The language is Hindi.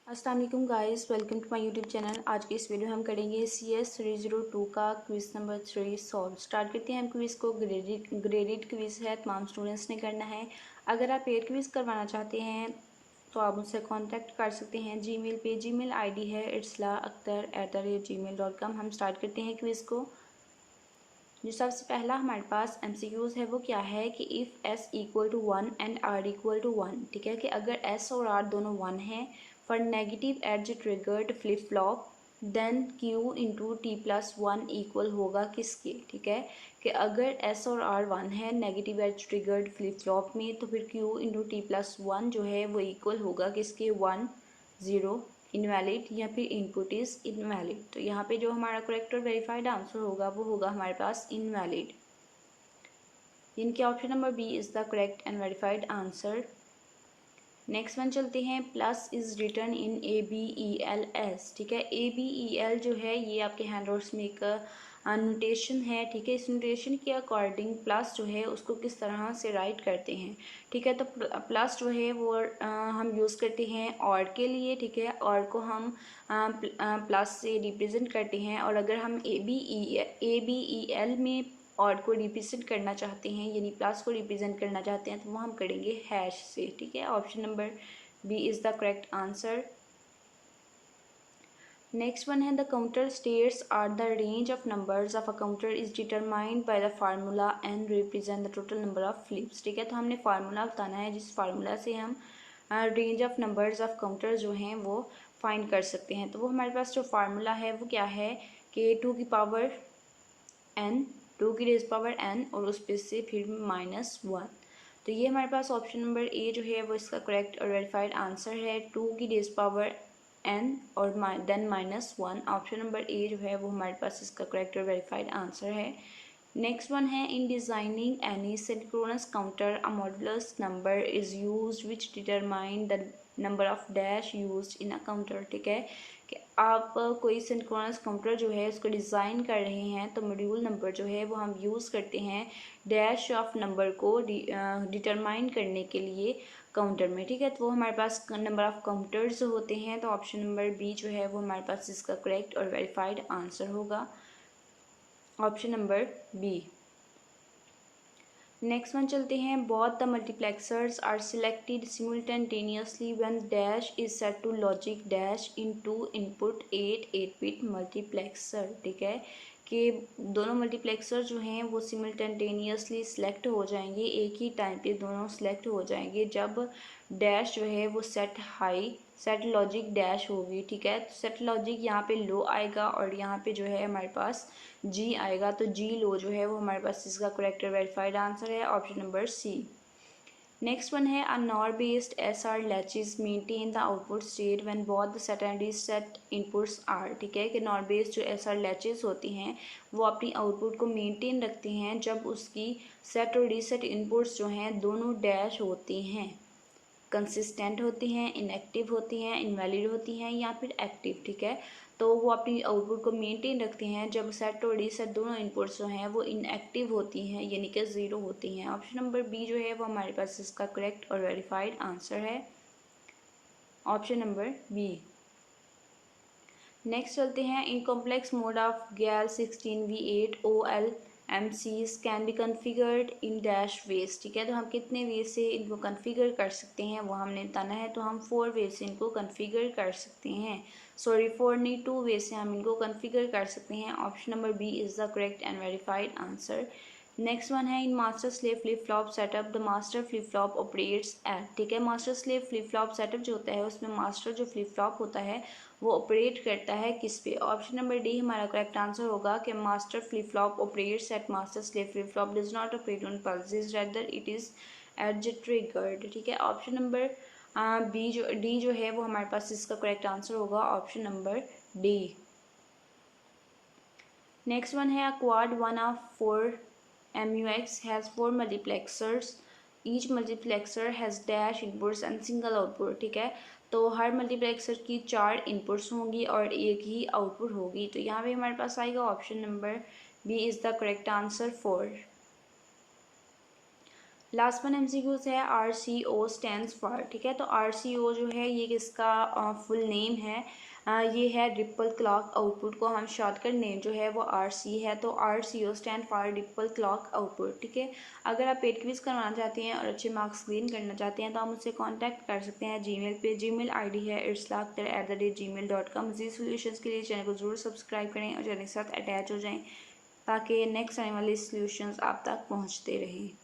अस्सलाम वालेकुम guys, welcome to my YouTube channel. आज की इस वीडियो हम करेंगे CS 302 का क्विज नंबर 3 सॉल्व। स्टार्ट करते हैं हम क्विज को। ग्रेडेड क्विज है, तमाम स्टूडेंट्स ने करना है। अगर आप पेड क्विज करवाना चाहते हैं तो आप मुझसे कांटेक्ट कर सकते हैं जीमेल पे। जीमेल आईडी है irsla@gmail.com। हम स्टार्ट करते हैं क्विज को। जो सबसे पहला हमारे पास MCQs है वो क्या है कि if S equal to 1 and R equal to 1, ठीक है, कि अगर S और R दोनों 1 हैं for negative edge triggered flip flop then Q into T plus 1 equal होगा किसके, ठीक है, कि अगर S और R 1 है negative edge triggered flip flop में तो फिर Q इंटू T प्लस 1 जो है वो इक्वल होगा किसके, 1 0 इनवैलिड या फिर इनपुट इज इनवैलिड। तो यहाँ पे जो हमारा करेक्ट और वेरीफाइड आंसर होगा वो होगा हमारे पास इनवैलिड। इनके option number B is the correct and verified answer. Next one चलते हैं। Plus is return in ABELS, ठीक है। ABEL जो है ये आपके हैंड नोट्स में एक नोटेशन है, ठीक है। इस नोटेशन के अकॉर्डिंग प्लस जो है उसको किस तरह से राइट करते हैं, ठीक है। तो प्लस जो है वो हम यूज़ करते हैं और के लिए, ठीक है। और को हम प्लस से रिप्रेजेंट करते हैं। और अगर हम ABEL में और को रिप्रेजेंट करना चाहते हैं यानी प्लस को रिप्रेजेंट करना चाहते हैं तो वो हम करेंगे हैश से, ठीक है। Option number B is the correct answer. Next one है the counter states are the range of numbers of a counter is determined by the formula and represent the total number of flips, ठीक है। तो हमने फार्मूला बताना है जिस फार्मूला से हम range of numbers of counter जो हैं वो फाइंड कर सकते हैं। तो वो हमारे पास जो फार्मूला है वो क्या है कि 2 की पावर n, 2 की रेज पावर n और उस पे से फिर -1। तो ये हमारे पास ऑप्शन नंबर ए जो है वो इसका करेक्ट और वेरीफाइड आंसर है। 2 की रेज पावर n और देन -1। ऑप्शन नंबर ए जो है वो हमारे पास इसका करेक्ट और वेरीफाइड आंसर है। नेक्स्ट वन है इन designing any synchronous counter a modulus number is used which determine the number of dash used in a counter, ठीक है, कि आप कोई सिंक्रोनस काउंटर जो है उसको डिज़ाइन कर रहे हैं तो मॉड्यूल नंबर जो है वो हम यूज़ करते हैं डैश ऑफ नंबर को डिटरमाइन करने के लिए काउंटर में, ठीक है। तो वो हमारे पास नंबर ऑफ काउंटर्स होते हैं। तो ऑप्शन नंबर बी जो है वो हमारे पास इसका करेक्ट और वेरीफाइड आंसर होगा, option number B. Next one चलते हैं। Both the multiplexers are selected simultaneously when dash is set to logic dash in two input 8 bit multiplexer, ठीक है, कि दोनों मल्टीप्लेक्सर जो हैं वो सिमुलटेनियसली सिलेक्ट हो जाएंगे, एक ही टाइम पे दोनों सिलेक्ट हो जाएंगे जब डैश जो है वो सेट लॉजिक डैश होगी, ठीक है। तो सेट लॉजिक यहाँ पे लो आएगा और यहाँ पे जो है हमारे पास जी आएगा। तो जी लो जो है वो हमारे पास इसका करेक्ट और वेरीफाइड आंसर है, option number C. Next one है a NOR based SR latches maintain the output state when both the set and reset inputs are, ठीक है, कि नॉर बेस्ड जो SR लैचेज होती हैं वो अपनी आउटपुट को मेंटेन रखती हैं जब उसकी सेट और रीसेट इनपुट्स जो हैं दोनों डैश होती हैं, कंसिस्टेंट होती हैं, इनएक्टिव होती हैं, इनवैलिड होती हैं या फिर एक्टिव, ठीक है। तो वो अपनी आउटपुट को मेंटेन रखती हैं जब सेट और रीसेट दोनों इनपुट्स जो हैं वो इनएक्टिव होती हैं यानी कि 0 होती हैं। ऑप्शन नंबर बी जो है वो हमारे पास इसका करेक्ट और वेरीफाइड आंसर है, ऑप्शन नंबर बी। नेक्स्ट चलते हैं। In complex mode of GAL 16V8 OLMCs can be configured in dash ways, ठीक है। तो हम कितने वे से इनको कन्फिगर कर सकते हैं वो हमने बताना है। तो हम 4 वे से इनको कन्फिगर कर सकते हैं, सॉरी 4 नहीं 2 वे से हम इनको कन्फिगर कर सकते हैं। Option number B is the correct and verified answer. Next one है in master slave flip flop setup the master flip flop operates at, ठीक है। Master slave flip flop setup जो होता है उसमें मास्टर जो फ्लिप फ्लॉप होता है वो ऑपरेट करता है किस पे। ऑप्शन नंबर डी हमारा करेक्ट आंसर होगा कि master flip flop operates at master slave flip flop does not operate on pulses rather it is at triggered, ठीक है। ऑप्शन नंबर डी जो है वो हमारे पास इसका करेक्ट आंसर होगा, option number D. Next one है quad 1 of 4 MUX has 4 multiplexers. Each multiplexer has dash inputs and single output, ठीक है। तो हर मल्टीप्लेक्सर की 4 इनपुट्स होंगी और एक ही आउटपुट होगी। तो यहाँ पे हमारे पास आएगा option number B is the correct answer 4। Last one MCQs है RCO स्टैंड्स फॉर, ठीक है। तो RCO जो है ये किसका फुल नेम है, ये है रिपल क्लॉक आउटपुट को हम शॉर्टकट नेम जो है वो RC है। तो RCO stand for ripple clock output, ठीक है। अगर आप पेड क्विज करवाना चाहते हैं और अच्छे मार्क्स गेन करना चाहते हैं तो आप मुझसे कांटेक्ट कर सकते हैं जीमेल पे। जीमेल आईडी है irslakhtar@gmail.com। जी सोल्यूशंस के लिए चैनल को ज़रूर सब्सक्राइब करें और चैनल के साथ अटैच हो जाएं ताकि नेक्स्ट आने वाले सोल्यूशंस आप तक पहुंचते रहें।